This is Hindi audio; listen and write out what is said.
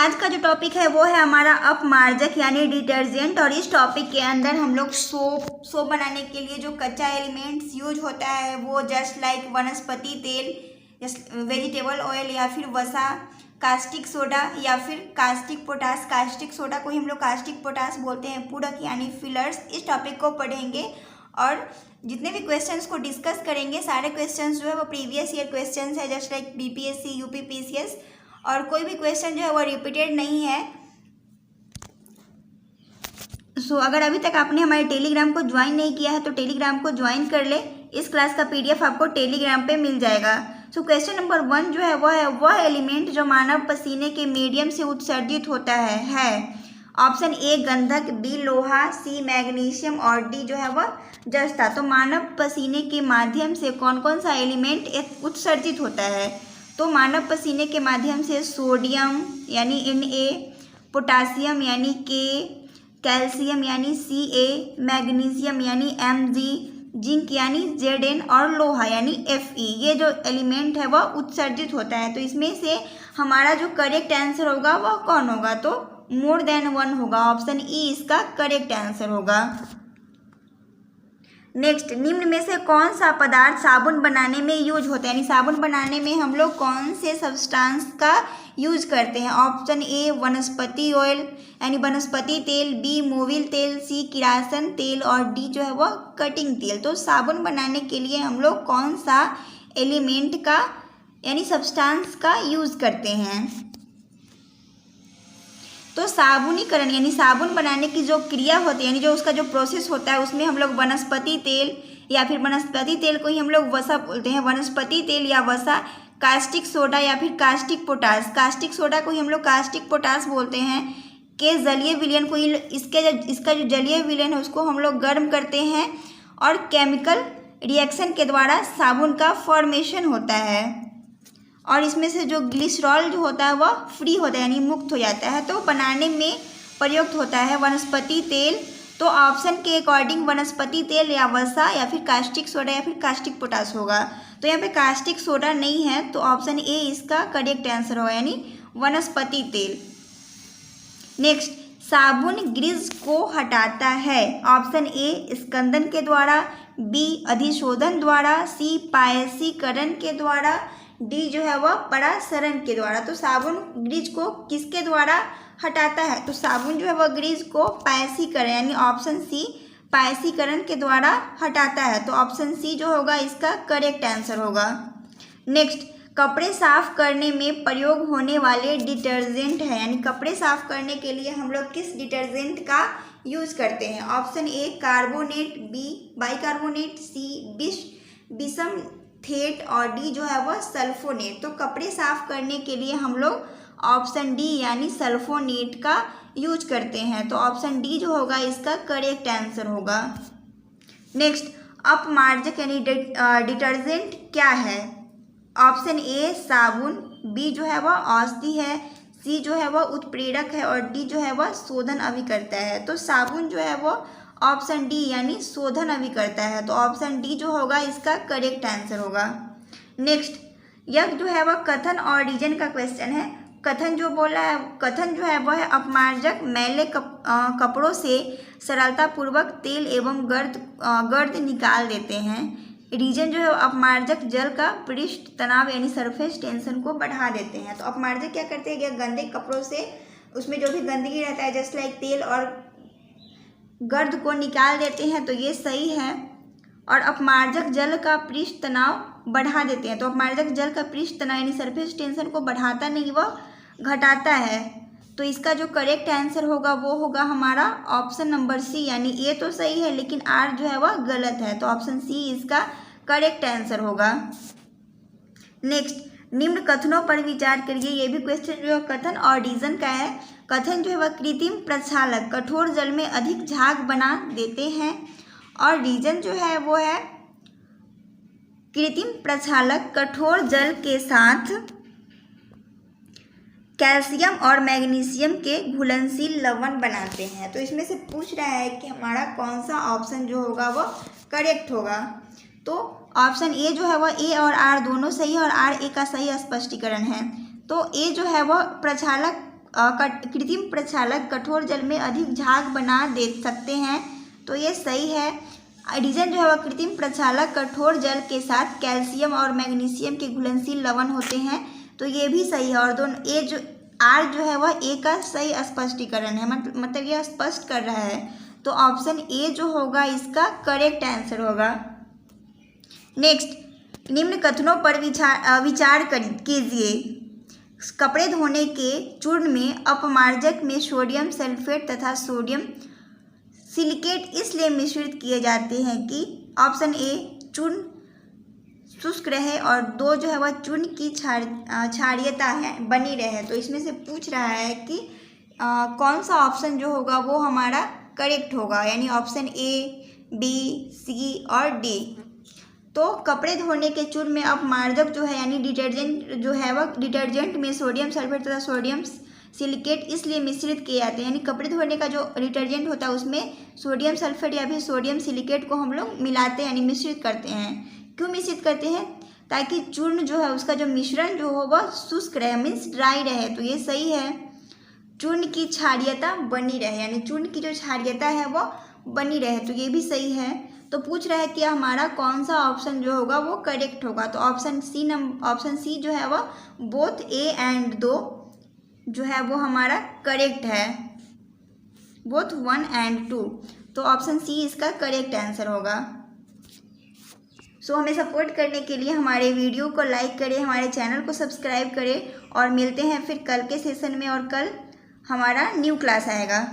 आज का जो टॉपिक है वो है हमारा अपमार्जक यानी डिटर्जेंट। और इस टॉपिक के अंदर हम लोग सोप बनाने के लिए जो कच्चा एलिमेंट्स यूज होता है वो जस्ट लाइक वनस्पति तेल, वेजिटेबल ऑयल या फिर वसा, कास्टिक सोडा या फिर कास्टिक पोटास। कास्टिक सोडा को ही हम लोग कास्टिक पोटास बोलते हैं। पूरक यानी फिलर्स। इस टॉपिक को पढ़ेंगे और जितने भी क्वेश्चंस को डिस्कस करेंगे सारे क्वेश्चंस जो है वो प्रीवियस ईयर क्वेश्चंस है, just like BPSC, UP PCS, और कोई भी क्वेश्चन जो है वो रिपीटेड नहीं है। अगर अभी तक आपने हमारे टेलीग्राम को ज्वाइन नहीं किया है तो टेलीग्राम को ज्वाइन कर ले। इस क्लास का पीडीएफ आपको टेलीग्राम पे मिल जाएगा। क्वेश्चन नंबर 1 जो है वह एलिमेंट जो मानव पसीने के मीडियम से उत्सर्जित होता है ऑप्शन ए गंधक, बी लोहा, सी मैग्नीशियम और डी जो है वह जस्ता। तो मानव पसीने के माध्यम से कौन कौन सा एलिमेंट उत्सर्जित होता है? तो मानव पसीने के माध्यम से सोडियम यानी Na, पोटासियम यानी K, कैल्शियम यानी Ca, मैग्नीशियम यानी Mg, जिंक यानी Zn और लोहा यानी Fe। ये जो एलिमेंट है वह उत्सर्जित होता है। तो इसमें से हमारा जो करेक्ट आंसर होगा वह कौन होगा? तो मोर देन 1 होगा। ऑप्शन ई इसका करेक्ट आंसर होगा। नेक्स्ट, निम्न में से कौन सा पदार्थ साबुन बनाने में यूज होता है? यानी साबुन बनाने में हम लोग कौन से सब्सटेंस का यूज करते हैं? ऑप्शन ए वनस्पति ऑयल यानी वनस्पति तेल, बी मोबिल तेल, सी किरासन तेल और डी जो है वह कटिंग तेल। तो साबुन बनाने के लिए हम लोग कौन सा एलिमेंट का यानी सब्सटेंस का यूज करते हैं? तो साबुनीकरण यानी साबुन बनाने की जो क्रिया होती है यानी जो उसका जो प्रोसेस होता है उसमें हम लोग वनस्पति तेल या फिर वनस्पति तेल को ही हम लोग वसा बोलते हैं। वनस्पति तेल या वसा, कास्टिक सोडा या फिर कास्टिक पोटास। कास्टिक सोडा को ही हम लोग कास्टिक पोटास बोलते हैं। के जलीय विलयन को ही इसका जो जलीय विलयन है उसको हम लोग गर्म करते हैं और केमिकल रिएक्शन के द्वारा साबुन का फॉर्मेशन होता है। और इसमें से जो ग्लिसरॉल जो होता है वह फ्री होता है यानी मुक्त हो जाता है। तो बनाने में प्रयुक्त होता है वनस्पति तेल। तो ऑप्शन के अकॉर्डिंग वनस्पति तेल या वसा या फिर कास्टिक सोडा या फिर कास्टिक पोटास होगा। तो यहाँ पे कास्टिक सोडा नहीं है तो ऑप्शन ए इसका करेक्ट आंसर होगा यानी वनस्पति तेल। नेक्स्ट, साबुन ग्रीस को हटाता है। ऑप्शन ए स्कंदन के द्वारा, बी अधिशोधन द्वारा, सी पायसीकरण के द्वारा, डी जो है वह परासरण के द्वारा। तो साबुन ग्रीस को किसके द्वारा हटाता है? तो साबुन जो है वह ग्रीस को पायसीकरण यानी ऑप्शन सी पायसीकरण के द्वारा हटाता है। तो ऑप्शन सी जो होगा इसका करेक्ट आंसर होगा। नेक्स्ट, कपड़े साफ करने में प्रयोग होने वाले डिटर्जेंट है यानी कपड़े साफ करने के लिए हम लोग किस डिटर्जेंट का यूज करते हैं? Option A carbonate, B bicarbonate, C विषम थेट और डी जो है वह सल्फोनेट। तो कपड़े साफ करने के लिए हम लोग ऑप्शन डी यानी सल्फोनेट का यूज करते हैं। तो ऑप्शन डी जो होगा इसका करेक्ट आंसर होगा। नेक्स्ट, अपमार्जक यानी डिटर्जेंट क्या है? ऑप्शन ए साबुन, बी जो है वह औषधि है, सी जो है वह उत्प्रेरक है और डी जो है वह शोधन अभिकर्ता है। तो साबुन जो है वह ऑप्शन डी यानी शोधन अभी करता है। तो ऑप्शन डी जो होगा इसका करेक्ट आंसर होगा। नेक्स्ट, यह जो है वह कथन और रीजन का क्वेश्चन है। कथन जो बोला है, कथन जो है वह है अपमार्जक मैले कपड़ों से सरलतापूर्वक तेल एवं गर्द निकाल देते हैं। रीजन जो है अपमार्जक जल का पृष्ठ तनाव यानी सरफेस टेंशन को बढ़ा देते हैं। तो अपमार्जक क्या करते हैं? गंदे कपड़ों से उसमें जो भी गंदगी रहता है जस्ट लाइक तेल और गर्द को निकाल देते हैं। तो ये सही है। और अपमार्जक जल का पृष्ठ तनाव बढ़ा देते हैं। तो अपमार्जक जल का पृष्ठ तनाव यानी सरफेस टेंशन को बढ़ाता नहीं, वह घटाता है। तो इसका जो करेक्ट आंसर होगा वो होगा हमारा ऑप्शन नंबर सी यानी ए तो सही है लेकिन आर जो है वह गलत है। तो ऑप्शन सी इसका करेक्ट आंसर होगा। नेक्स्ट, निम्न कथनों पर विचार करिए। ये भी क्वेश्चन जो है कथन और रीजन का है। कथन जो है वह कृत्रिम प्रक्षालक कठोर जल में अधिक झाग बना देते हैं और रीजन जो है वो है कृत्रिम प्रक्षालक कठोर जल के साथ कैल्शियम और मैग्नीशियम के घुलनशील लवण बनाते हैं। तो इसमें से पूछ रहा है कि हमारा कौन सा ऑप्शन जो होगा वो करेक्ट होगा। तो ऑप्शन ए जो है वह ए और आर दोनों सही है और आर ए का सही स्पष्टीकरण है। तो ए जो है वह प्रक्षालक कृत्रिम प्रक्षालक कठोर जल में अधिक झाग बना दे सकते हैं, तो ये सही है। एडिजन जो है वह कृत्रिम प्रक्षालक कठोर जल के साथ कैल्शियम और मैग्नीशियम के घुलनशील लवण होते हैं, तो ये भी सही है। और दोनों ए जो आर जो है वह ए का सही स्पष्टीकरण है, मतलब यह स्पष्ट कर रहा है, तो ऑप्शन ए जो होगा इसका करेक्ट आंसर होगा। नेक्स्ट, निम्न कथनों पर विचार कीजिए। कपड़े धोने के चूर्ण में अपमार्जक में सोडियम सल्फेट तथा सोडियम सिलिकेट इसलिए मिश्रित किए जाते हैं कि ऑप्शन ए चूर्ण शुष्क रहे और 2 जो है वह चूर्ण की क्षारीयता है बनी रहे। तो इसमें से पूछ रहा है कि कौन सा ऑप्शन जो होगा वो हमारा करेक्ट होगा, यानी ऑप्शन ए, बी, सी और डी। तो कपड़े धोने के चूर्ण में अपमार्जक जो है यानी डिटर्जेंट जो है वह डिटर्जेंट में सोडियम सल्फेट तथा सोडियम सिलिकेट इसलिए मिश्रित किए जाते हैं, यानी कपड़े धोने का जो डिटर्जेंट होता है उसमें सोडियम सल्फेट या फिर सोडियम सिलिकेट को हम लोग मिलाते हैं, यानी मिश्रित करते हैं। क्यों मिश्रित करते हैं? ताकि चूर्ण जो है उसका जो मिश्रण जो हो वह शुष्क रहे, मीन्स ड्राई रहे, तो ये सही है। चूर्ण की क्षारीयता बनी रहे, यानी चूर्ण की जो क्षारीयता है वो बनी रहे, तो ये भी सही है। तो पूछ रहा है कि हमारा कौन सा ऑप्शन जो होगा वो करेक्ट होगा, तो ऑप्शन सी जो है वह बोथ ए एंड 2 जो है वो हमारा करेक्ट है, बोथ 1 एंड 2, तो ऑप्शन सी इसका करेक्ट आंसर होगा। सो हमें सपोर्ट करने के लिए हमारे वीडियो को लाइक करें, हमारे चैनल को सब्सक्राइब करें और मिलते हैं फिर कल के सेशन में, और कल हमारा न्यू क्लास आएगा।